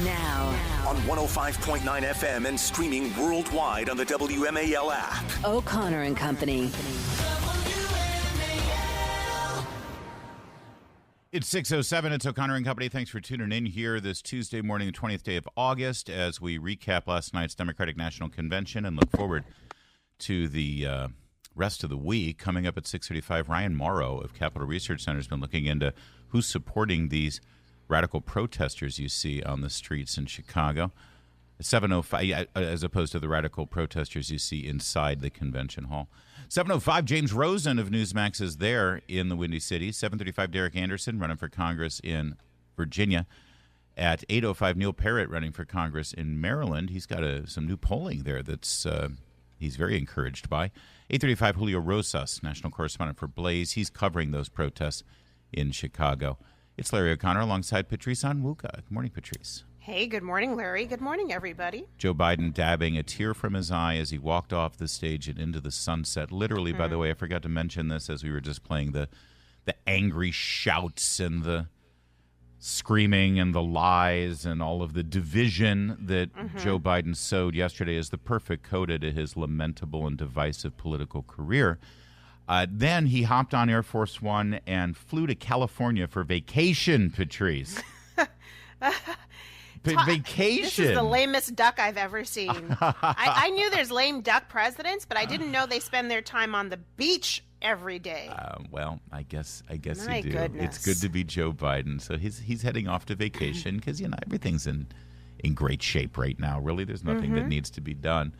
Now. On 105.9 FM and streaming worldwide on the WMAL app. O'Connor and Company. It's 6:07. It's O'Connor and Company. Thanks for tuning in here this Tuesday morning, the 20th day of August, as we recap last night's Democratic National Convention and look forward to the rest of the week. Coming up at 6:35, Ryan Mauro of Capital Research Center has been looking into who's supporting these radical protesters you see on the streets in Chicago. 7:05, as opposed to the radical protesters you see inside the convention hall. 7:05, James Rosen of Newsmax is there in the Windy City. 7:35, Derek Anderson running for Congress in Virginia. At 8:05, Neil Parrott running for Congress in Maryland. He's got some new polling there that's he's very encouraged by. 8:35, Julio Rosas, national correspondent for Blaze. He's covering those protests in Chicago. It's Larry O'Connor alongside Patrice Onwuka. Good morning, Patrice. Hey, good morning, Larry. Good morning, everybody. Joe Biden dabbing a tear from his eye as he walked off the stage and into the sunset. Literally, by the way, I forgot to mention this as we were just playing the angry shouts and the screaming and the lies and all of the division that Joe Biden sowed yesterday is the perfect coda to his lamentable and divisive political career. Then he hopped on Air Force One and flew to California for vacation, Patrice. Vacation. This is the lamest duck I've ever seen. I knew there's lame duck presidents, but I didn't know they spend their time on the beach every day. Well, I guess My you do. goodness. It's good to be Joe Biden. So he's heading off to vacation because everything's in great shape right now. Really, there's nothing that needs to be done,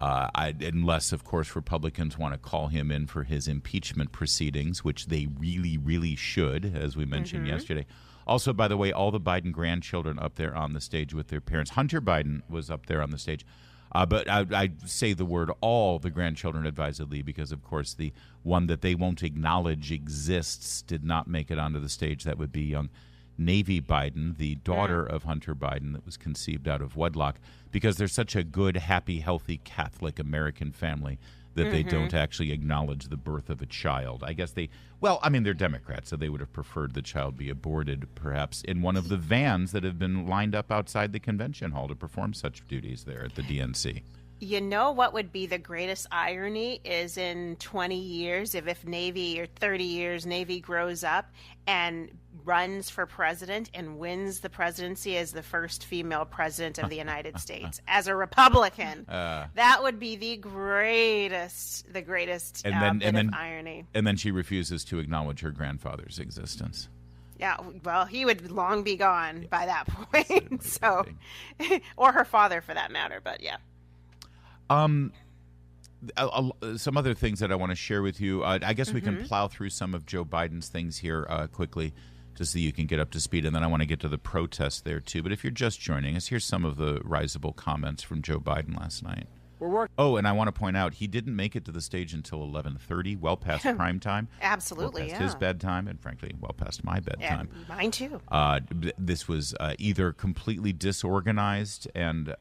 unless, of course, Republicans want to call him in for his impeachment proceedings, which they really, really should, as we mentioned yesterday. Also, by the way, all the Biden grandchildren up there on the stage with their parents. Hunter Biden was up there on the stage. But I say the word all the grandchildren advisedly because, of course, the one that they won't acknowledge exists did not make it onto the stage. That would be young Navy Biden, the daughter of Hunter Biden that was conceived out of wedlock, because they're such a good, happy, healthy Catholic American family that they don't actually acknowledge the birth of a child. I guess they're Democrats, so they would have preferred the child be aborted, perhaps, in one of the vans that have been lined up outside the convention hall to perform such duties there at the DNC. You know what would be the greatest irony is in 20 years, if Navy, or 30 years, Navy grows up and runs for president and wins the presidency as the first female president of the United States as a Republican. That would be the greatest bit of irony. And then she refuses to acknowledge her grandfather's existence. Yeah, well, he would long be gone by that point. So, or her father for that matter, but yeah. Some other things that I want to share with you. I guess we can plow through some of Joe Biden's things here quickly, just so you can get up to speed, and then I want to get to the protests there too. But if you're just joining us, here's some of the risible comments from Joe Biden last night. Oh, and I want to point out, he didn't make it to the stage until 11:30, well past prime time. Absolutely, well past his bedtime, and frankly, well past my bedtime. Yeah, mine too. This was either completely disorganized and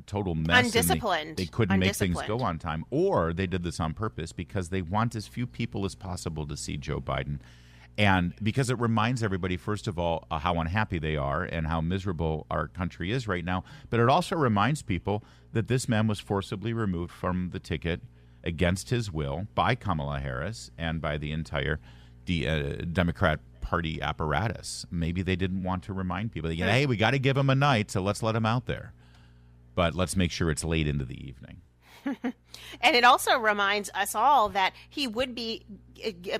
total mess. Undisciplined. They couldn't make things go on time, or they did this on purpose because they want as few people as possible to see Joe Biden. And because it reminds everybody, first of all, how unhappy they are and how miserable our country is right now. But it also reminds people that this man was forcibly removed from the ticket against his will by Kamala Harris and by the entire Democrat Party apparatus. Maybe they didn't want to remind people, hey, we got to give him a night, so let's let him out there. But let's make sure it's late into the evening. And it also reminds us all that he would be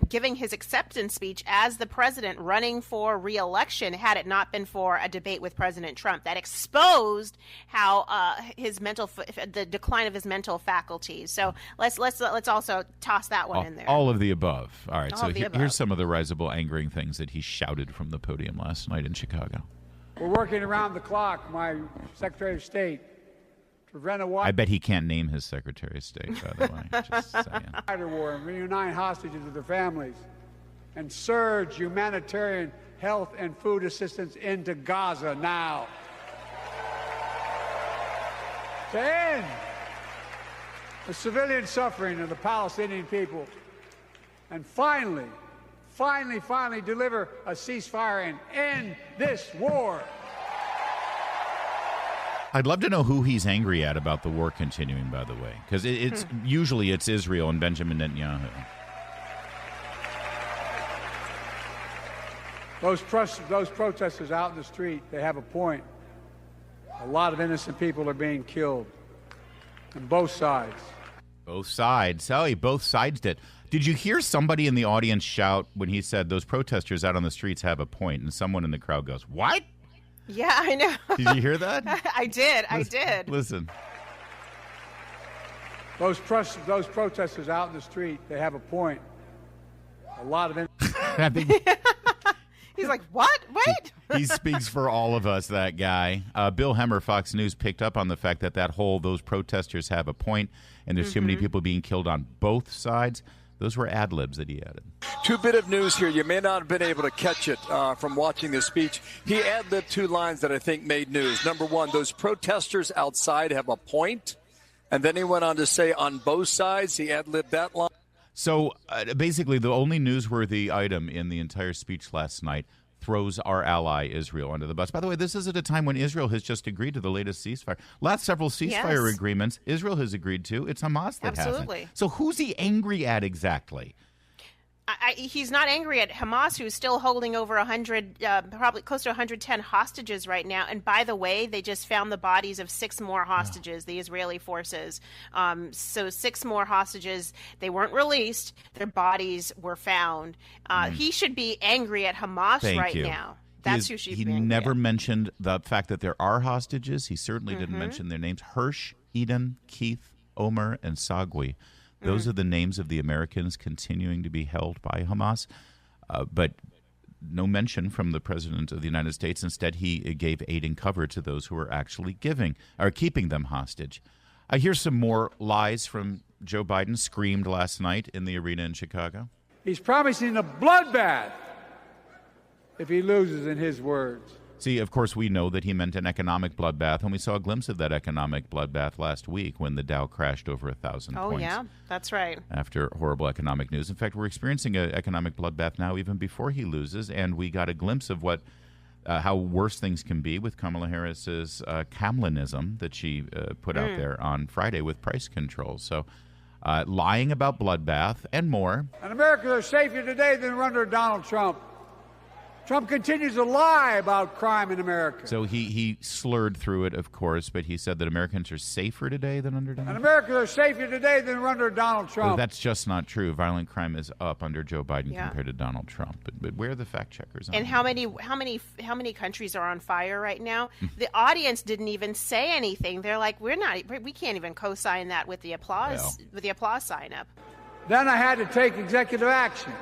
giving his acceptance speech as the president running for re-election had it not been for a debate with President Trump that exposed how the decline of his mental faculties. So let's also toss that one in there. All of the above. All right. So here's some of the risible, angering things that he shouted from the podium last night in Chicago. We're working around the clock, my Secretary of State. I bet he can't name his Secretary of State, by the way. Just saying. War and reunite hostages with their families and surge humanitarian health and food assistance into Gaza now. To end the civilian suffering of the Palestinian people and finally deliver a ceasefire and end this war. I'd love to know who he's angry at about the war continuing, by the way, because usually it's Israel and Benjamin Netanyahu. Those protesters out in the street, they have a point. A lot of innocent people are being killed on both sides. Both sides. Sally, both sides did. Did you hear somebody in the audience shout when he said those protesters out on the streets have a point, and someone in the crowd goes, "What?" Yeah, I know. Did you hear that? I did. Listen. Those protesters out in the street, they have a point. A lot of I think He's like, what? Wait. he speaks for all of us, that guy. Bill Hemmer, Fox News, picked up on the fact that those protesters have a point, and there's too many people being killed on both sides. Those were ad-libs that he added. Two bit of news here. You may not have been able to catch it from watching the speech. He ad-libbed two lines that I think made news. Number one, those protesters outside have a point. And then he went on to say on both sides, he ad-libbed that line. So basically, the only newsworthy item in the entire speech last night throws our ally Israel under the bus. By the way, this is at a time when Israel has just agreed to the latest ceasefire. Last several ceasefire agreements Israel has agreed to. It's Hamas that hasn't. So who's he angry at exactly? He's not angry at Hamas, who's still holding over 100, probably close to 110 hostages right now. And by the way, they just found the bodies of 6 more hostages, the Israeli forces. So 6 more hostages. They weren't released. Their bodies were found. He should be angry at Hamas now. That's who should be angry. He never mentioned the fact that there are hostages. He certainly didn't mention their names. Hirsch, Eden, Keith, Omer, and Sagui. Those are the names of the Americans continuing to be held by Hamas, but no mention from the President of the United States. Instead, he gave aid and cover to those who are actually keeping them hostage. I hear some more lies from Joe Biden screamed last night in the arena in Chicago. He's promising a bloodbath if he loses, in his words. See, of course, we know that he meant an economic bloodbath, and we saw a glimpse of that economic bloodbath last week when the Dow crashed over 1,000 points. Oh, yeah, that's right. After horrible economic news. In fact, we're experiencing an economic bloodbath now even before he loses, and we got a glimpse of how worse things can be with Kamala Harris's Kamlanism that she put out there on Friday with price controls. So lying about bloodbath and more. And Americans are safer today than under Donald Trump. Trump continues to lie about crime in America. So he slurred through it, of course, but he said that Americans are safer today than under Donald Trump. And Americans are safer today than under Donald Trump. Well, that's just not true. Violent crime is up under Joe Biden compared to Donald Trump. But where are the fact checkers on And how many countries are on fire right now? The audience didn't even say anything. They're like, we can't even co-sign that with the applause sign up. Then I had to take executive action.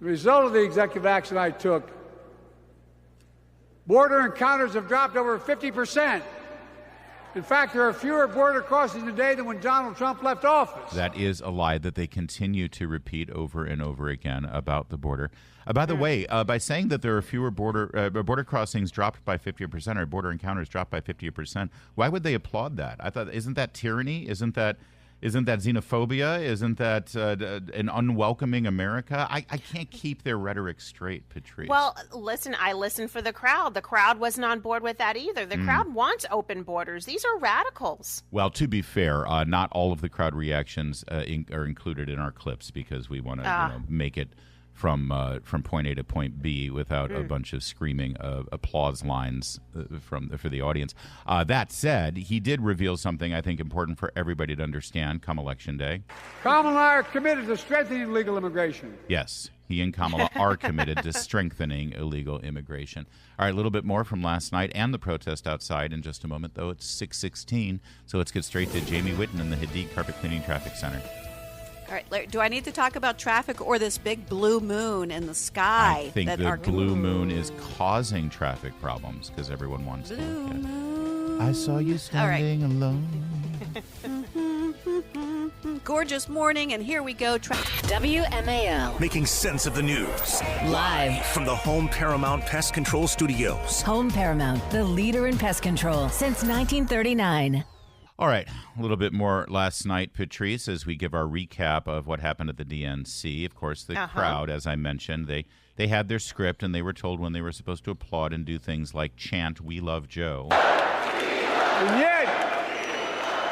The result of the executive action I took, border encounters have dropped over 50%. In fact, there are fewer border crossings today than when Donald Trump left office. That is a lie that they continue to repeat over and over again about the border. By the way, by saying that there are fewer border crossings dropped by 50% or border encounters dropped by 50%, why would they applaud that? I thought, isn't that tyranny? Isn't that xenophobia? Isn't that an unwelcoming America? I can't keep their rhetoric straight, Patrice. Well, listen, I listened for the crowd. The crowd wasn't on board with that either. The crowd wants open borders. These are radicals. Well, to be fair, not all of the crowd reactions are included in our clips because we want to make it from point A to point B without a bunch of screaming applause lines for the audience. That said, he did reveal something I think important for everybody to understand come Election Day. Kamala and I are committed to strengthening legal immigration. Yes, he and Kamala are committed to strengthening illegal immigration. All right, a little bit more from last night and the protest outside in just a moment, though. It's 6:16, so let's get straight to Jamie Whitten in the Hadid Carpet Cleaning Traffic Center. All right, Larry, do I need to talk about traffic or this big blue moon in the sky? I think the blue moon is causing traffic problems because everyone wants to look at it. I saw you standing alone. Gorgeous morning, and here we go. WMAL. Making sense of the news. Live from the Home Paramount Pest Control Studios. Home Paramount, the leader in pest control since 1939. All right, a little bit more last night, Patrice, as we give our recap of what happened at the DNC. Of course, the crowd, as I mentioned, they had their script, and they were told when they were supposed to applaud and do things like chant, "We love Joe." And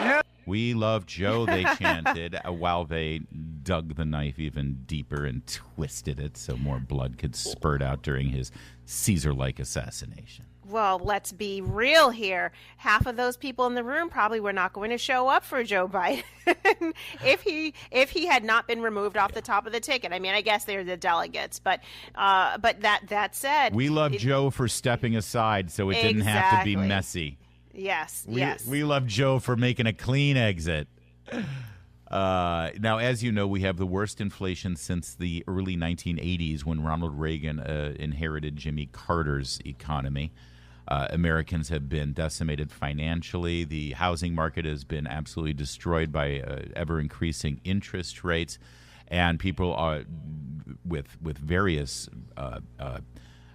yet, "We love Joe," they chanted, while they dug the knife even deeper and twisted it so more blood could spurt out during his Caesar-like assassination. Well, let's be real here. Half of those people in the room probably were not going to show up for Joe Biden if he had not been removed off the top of the ticket. I mean, I guess they're the delegates, but that said, we love Joe for stepping aside so it didn't have to be messy. Yes, We love Joe for making a clean exit. Now, as you know, we have the worst inflation since the early 1980s when Ronald Reagan inherited Jimmy Carter's economy. Americans have been decimated financially. The housing market has been absolutely destroyed by ever-increasing interest rates. And people are with various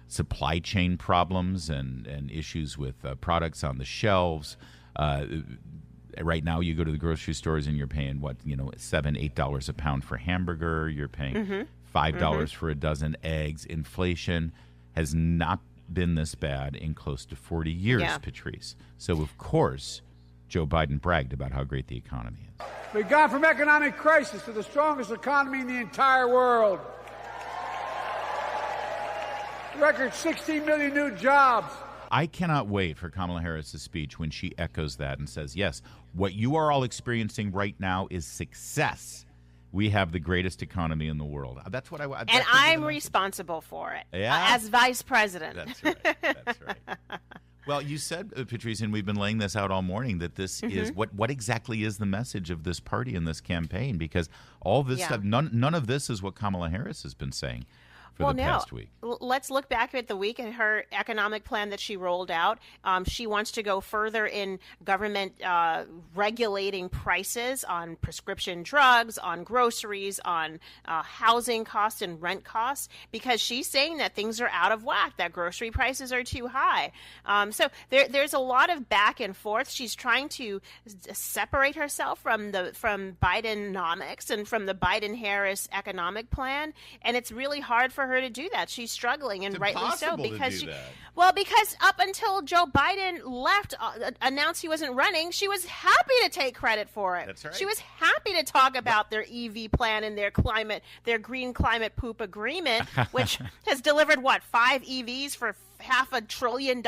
supply chain problems and issues with products on the shelves. Right now, you go to the grocery stores and you're paying $7-8 a pound for hamburger. You're paying $5 for a dozen eggs. Inflation has not been this bad in close to 40 years, Patrice. So, of course, Joe Biden bragged about how great the economy is. We've gone from economic crisis to the strongest economy in the entire world. Record 16 million new jobs. I cannot wait for Kamala Harris's speech when she echoes that and says, yes, what you are all experiencing right now is success. We have the greatest economy in the world. That's what I want. And I'm responsible for it as vice president. That's right. That's right. Well, you said, Patrice, and we've been laying this out all morning, that this is what exactly is the message of this party and this campaign? Because all this stuff, none of this is what Kamala Harris has been saying for the past week. Let's look back at the week and her economic plan that she rolled out. She wants to go further in government regulating prices on prescription drugs, on groceries, on housing costs and rent costs, because she's saying that things are out of whack, that grocery prices are too high. So there's a lot of back and forth. She's trying to separate herself from Bidenomics and from the Biden-Harris economic plan, and it's really hard for her to do that. She's struggling, and rightly so, because because up until Joe Biden left, announced he wasn't running, she was happy to take credit for it. That's right. She was happy to talk about their EV plan and their green climate poop agreement, which has delivered 5 EVs for $500 billion.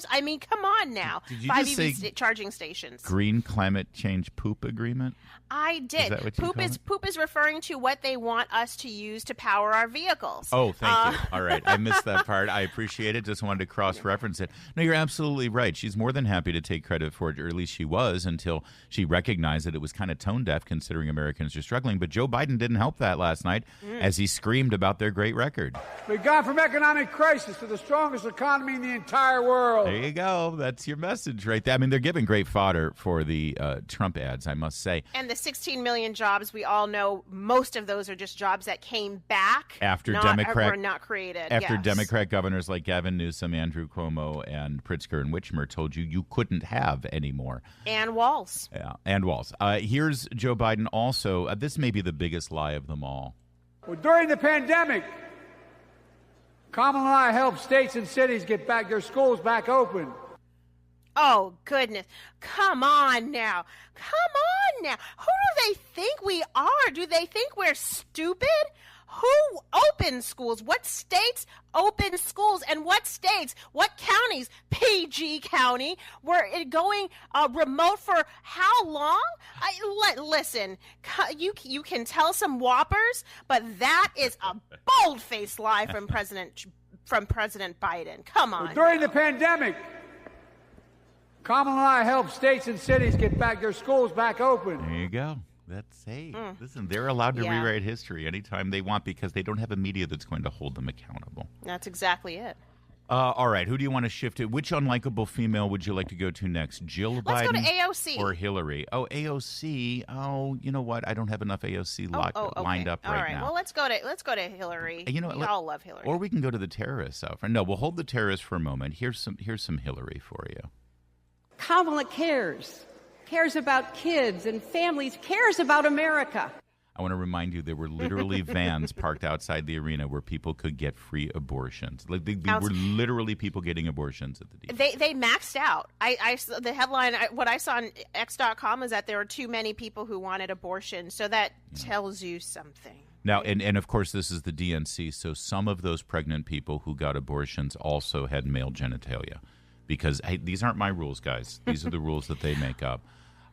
I mean, come on now. Did you 5 just EV say charging stations. Green climate change poop agreement? I did. Is that what you call it? Poop is referring to what they want us to use to power our vehicles. Oh, thank you. All right. I missed that part. I appreciate it. Just wanted to cross-reference it. No, you're absolutely right. She's more than happy to take credit for it, or at least she was, until she recognized that it was kind of tone-deaf considering Americans are struggling. But Joe Biden didn't help that last night as he screamed about their great record. We've gone from economic crisis to the strongest economy in the entire world. There you go. That's your message right there. I mean, they're giving great fodder for the Trump ads, I must say. And the 16 million jobs, we all know most of those are just jobs that came back after were not created. After Democrat governors like Gavin Newsom, Andrew Cuomo, and Pritzker and Whitmer told you couldn't have anymore. And Walz. Yeah, and Walz. Here's Joe Biden also. This may be the biggest lie of them all. Well, during the pandemic, Kamala and I helped states and cities get their schools back open. Oh, goodness. Come on now. Who do they think we are? Do they think we're stupid? Who opens schools? What states open schools? And what states, what counties, PG County, were going remote for how long? Listen, you can tell some whoppers, but that is a bold-faced lie from President Biden. Come on. Well, during the pandemic, Kamala and I helped states and cities get their schools back open. There you go. Listen, they're allowed to rewrite history anytime they want because they don't have a media that's going to hold them accountable. That's exactly it. All right, who do you want to shift to? Which unlikable female would you like to go to next? Jill Biden? Let's go to AOC. Or Hillary? Oh, AOC. Oh, you know what? I don't have enough AOC lined up right now. Well, let's go to Hillary. We all love Hillary. Or we can go to the terrorists. No, we'll hold the terrorists for a moment. Here's some Hillary for you. Kamala cares about kids and families, cares about America. I want to remind you there were literally vans parked outside the arena where people could get free abortions. Like they were literally people getting abortions at the DNC. They maxed out. The headline, what I saw on X.com is that there were too many people who wanted abortion. So that tells you something. Now, and of course, this is the DNC, so some of those pregnant people who got abortions also had male genitalia. Because, hey, these aren't my rules, guys. These are the rules that they make up.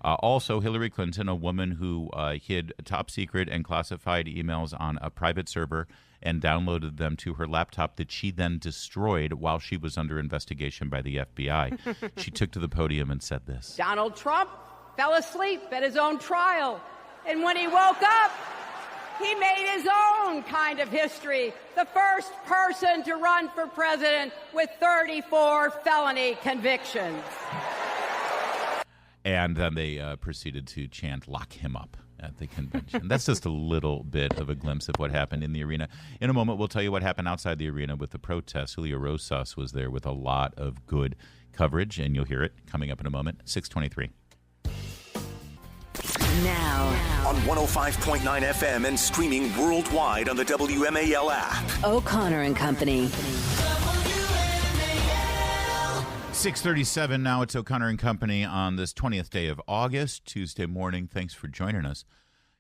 Also, Hillary Clinton, a woman who hid top secret and classified emails on a private server and downloaded them to her laptop that she then destroyed while she was under investigation by the FBI. She took to the podium and said this. Donald Trump fell asleep at his own trial. And when he woke up, he made his own kind of history. The first person to run for president with 34 felony convictions. And then they proceeded to chant, "Lock him up," at the convention. That's just a little bit of a glimpse of what happened in the arena. In a moment, we'll tell you what happened outside the arena with the protests. Julio Rosas was there with a lot of good coverage, and you'll hear it coming up in a moment. 6:23. Now on 105.9 FM and streaming worldwide on the WMAL app. O'Connor and Company. 6:37 now. It's O'Connor and Company on this 20th day of August, Tuesday morning. Thanks for joining us.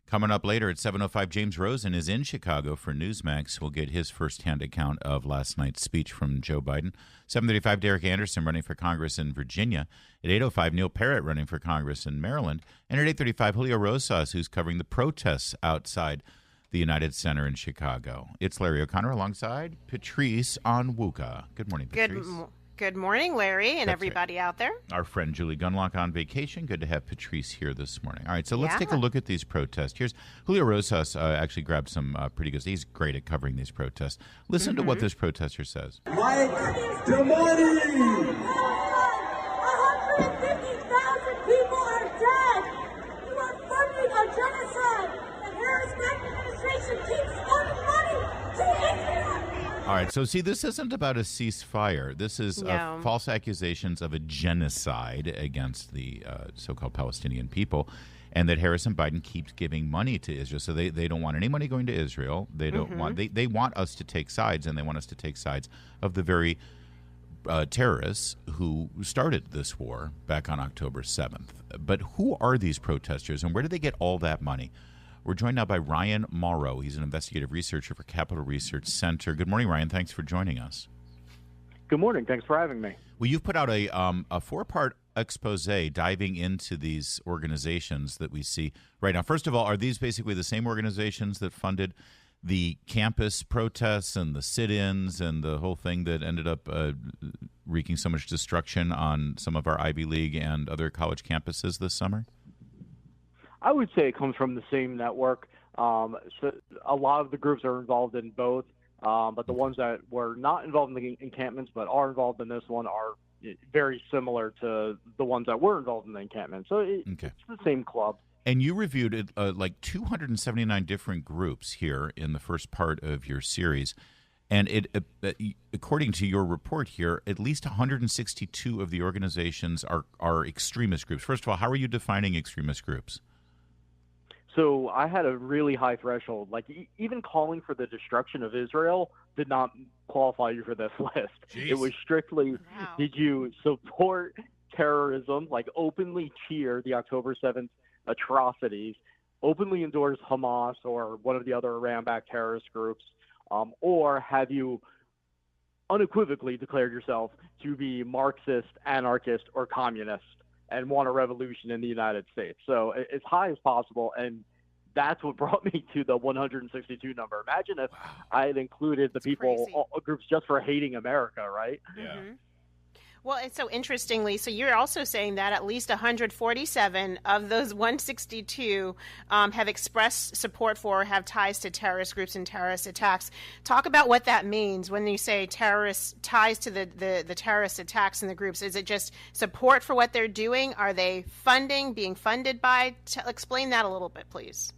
Coming up later at 7:05, James Rosen is in Chicago for Newsmax. We'll get his firsthand account of last night's speech from Joe Biden. 7:35, Derek Anderson running for Congress in Virginia. At 8:05, Neil Parrott running for Congress in Maryland. And at 8:35, Julio Rosas, who's covering the protests outside the United Center in Chicago. It's Larry O'Connor alongside Patrice Onwuka. Good morning, Patrice. Good morning, Larry, and everybody out there. Our friend Julie Gunlock on vacation. Good to have Patrice here this morning. All right, so let's take a look at these protests. Here's Julio Rosas actually grabbed some pretty good. He's great at covering these protests. Listen to what this protester says. Like the money! 150,000 people are dead! You are funding a genocide! The Harris-Biden administration keeps funding money to Israel! All right, so see, this isn't about a ceasefire. This is false accusations of a genocide against the so-called Palestinian people, and that Harris and Biden keeps giving money to Israel. So they don't want any money going to Israel. They don't want they want us to take sides, and they want us to take sides of the very terrorists who started this war back on October 7th. But who are these protesters, and where do they get all that money? We're joined now by Ryan Mauro. He's an investigative researcher for Capital Research Center. Good morning, Ryan. Thanks for joining us. Good morning. Thanks for having me. Well, you've put out a four-part expose diving into these organizations that we see right now. First of all, are these basically the same organizations that funded the campus protests and the sit-ins and the whole thing that ended up wreaking so much destruction on some of our Ivy League and other college campuses this summer? I would say it comes from the same network. So a lot of the groups are involved in both, but the ones that were not involved in the encampments but are involved in this one are very similar to the ones that were involved in the encampment. So it's the same club. And you reviewed like 279 different groups here in the first part of your series. And according to your report here, at least 162 of the organizations are extremist groups. First of all, how are you defining extremist groups? So I had a really high threshold. Like even calling for the destruction of Israel did not qualify you for this list. Jeez. It was strictly, did you support terrorism, like openly cheer the October 7th atrocities, openly endorse Hamas or one of the other Iran-backed terrorist groups, or have you unequivocally declared yourself to be Marxist, anarchist, or communist and want a revolution in the United States? So as high as possible, and that's what brought me to the 162 number. Imagine if I had included the groups just for hating America, right? Yeah. Well, and so interestingly, so you're also saying that at least 147 of those 162 have expressed support for or have ties to terrorist groups and terrorist attacks. Talk about what that means when you say terrorist ties to the terrorist attacks and the groups. Is it just support for what they're doing? Are they being funded by? Explain that a little bit, please.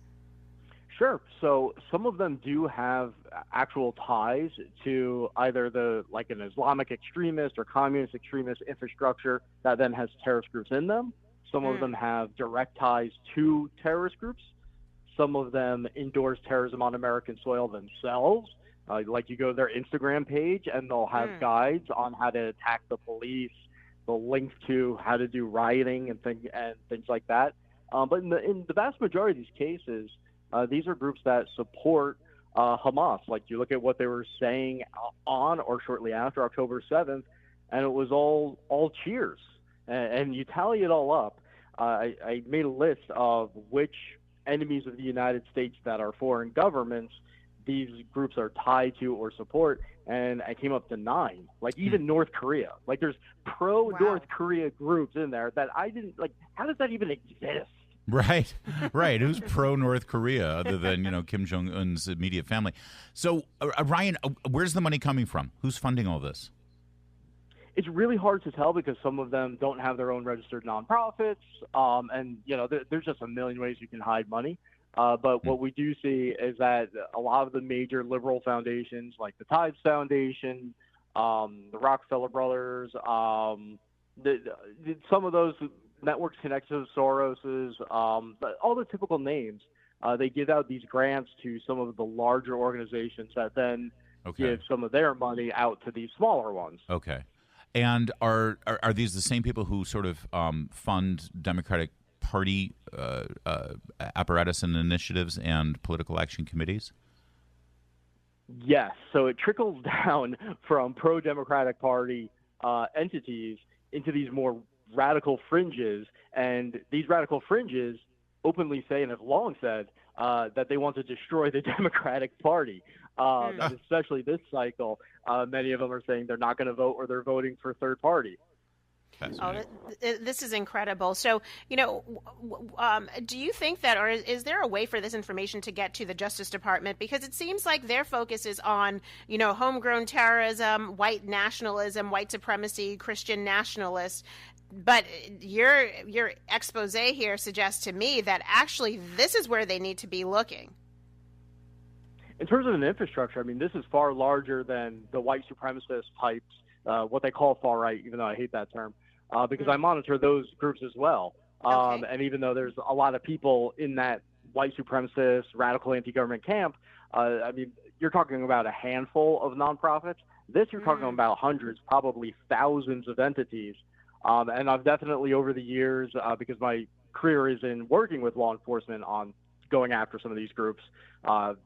Sure. So some of them do have actual ties to either an Islamic extremist or communist extremist infrastructure that then has terrorist groups in them. Some of them have direct ties to terrorist groups. some of them endorse terrorism on American soil themselves. Like you go to their Instagram page and they'll have guides on how to attack the police. They'll link to how to do rioting and things like that. But in the vast majority of these cases, these are groups that support Hamas. Like you look at what they were saying on or shortly after October 7th, and it was all cheers. And you tally it all up. I made a list of which enemies of the United States that are foreign governments these groups are tied to or support, and I came up to 9. Like even North Korea. Like there's pro-North Korea groups in there that I didn't like. How does that even exist? Right. Who's pro-North Korea other than, Kim Jong-un's immediate family? So, Ryan, where's the money coming from? Who's funding all this? It's really hard to tell because some of them don't have their own registered nonprofits, and there's just a million ways you can hide money. But what we do see is that a lot of the major liberal foundations, like the Tides Foundation, the Rockefeller Brothers, some of those networks connected to Soros's, all the typical names, they give out these grants to some of the larger organizations that then give some of their money out to these smaller ones. Okay. And are these the same people who sort of fund Democratic Party apparatus and initiatives and political action committees? Yes. So it trickles down from pro-Democratic Party entities into these more radical fringes, and these radical fringes openly say and have long said that they want to destroy the Democratic Party. And especially this cycle, many of them are saying they're not going to vote or they're voting for third party. This is incredible. So, do you think that, or is there a way for this information to get to the Justice Department? Because it seems like their focus is on, homegrown terrorism, white nationalism, white supremacy, Christian nationalists. But your expose here suggests to me that actually this is where they need to be looking. In terms of an infrastructure, I mean, this is far larger than the white supremacist types, what they call far right, even though I hate that term, because I monitor those groups as well. And even though there's a lot of people in that white supremacist, radical anti-government camp, I mean, you're talking about a handful of nonprofits. This, you're talking about hundreds, probably thousands of entities. And I've definitely over the years, because my career is in working with law enforcement on going after some of these groups,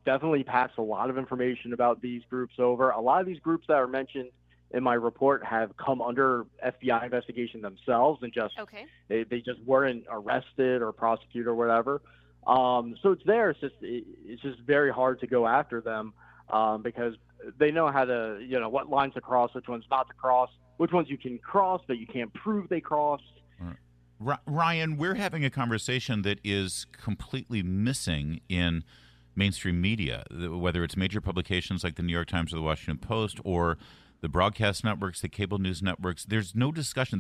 definitely passed a lot of information about these groups over. A lot of these groups that are mentioned in my report have come under FBI investigation themselves and just they just weren't arrested or prosecuted or whatever. So it's there. It's just very hard to go after them because they know how to, what lines to cross, which ones not to cross, which ones you can cross but you can't prove they crossed. Ryan, we're having a conversation that is completely missing in mainstream media, whether it's major publications like the New York Times or the Washington Post or the broadcast networks, the cable news networks. There's no discussion.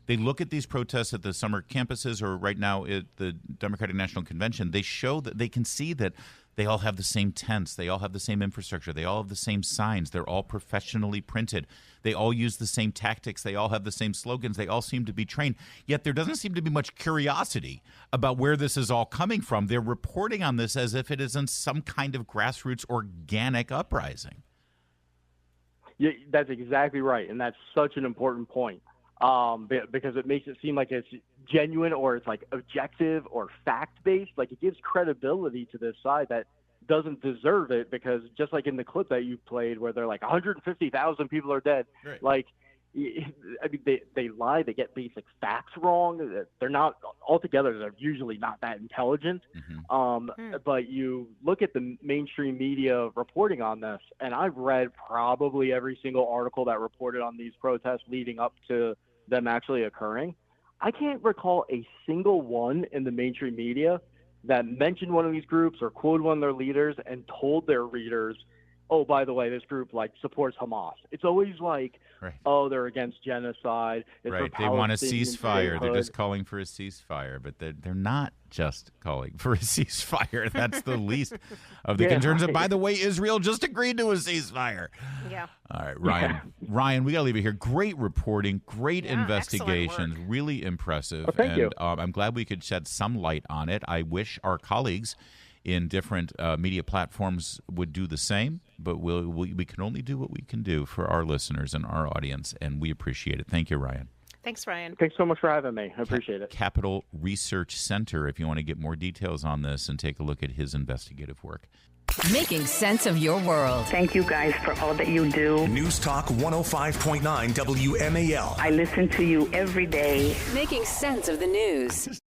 They look at these protests at the summer campuses or right now at the Democratic National Convention. They show that they can see that they all have the same tents. They all have the same infrastructure. They all have the same signs. They're all professionally printed. They all use the same tactics. They all have the same slogans. They all seem to be trained. Yet there doesn't seem to be much curiosity about where this is all coming from. They're reporting on this as if it isn't some kind of grassroots organic uprising. Yeah, that's exactly right, and that's such an important point because it makes it seem like it's genuine or it's like objective or fact-based. Like it gives credibility to this side that doesn't deserve it because just like in the clip that you played where they're like 150,000 people are dead, like I mean, they lie, they get basic facts wrong. They're not altogether. They're usually not that intelligent. But you look at the mainstream media reporting on this, and I've read probably every single article that reported on these protests leading up to them actually occurring. I can't recall a single one in the mainstream media that mentioned one of these groups or quoted one of their leaders and told their readers, oh, by the way, this group supports Hamas. It's always like, oh, they're against genocide. It's they want a ceasefire. They're just calling for a ceasefire, but they're not just calling for a ceasefire. That's the least of the concerns. And by the way, Israel just agreed to a ceasefire. Yeah. All right, Ryan. Ryan, we got to leave it here. Great reporting, great investigations, really impressive. Thank you. I'm glad we could shed some light on it. I wish our colleagues in different media platforms would do the same, but we can only do what we can do for our listeners and our audience, and we appreciate it. Thank you, Ryan. Thanks, Ryan. Thanks so much for having me. I appreciate it. Capital Research Center, if you want to get more details on this and take a look at his investigative work. Making sense of your world. Thank you guys for all that you do. News Talk 105.9 WMAL. I listen to you every day. Making sense of the news.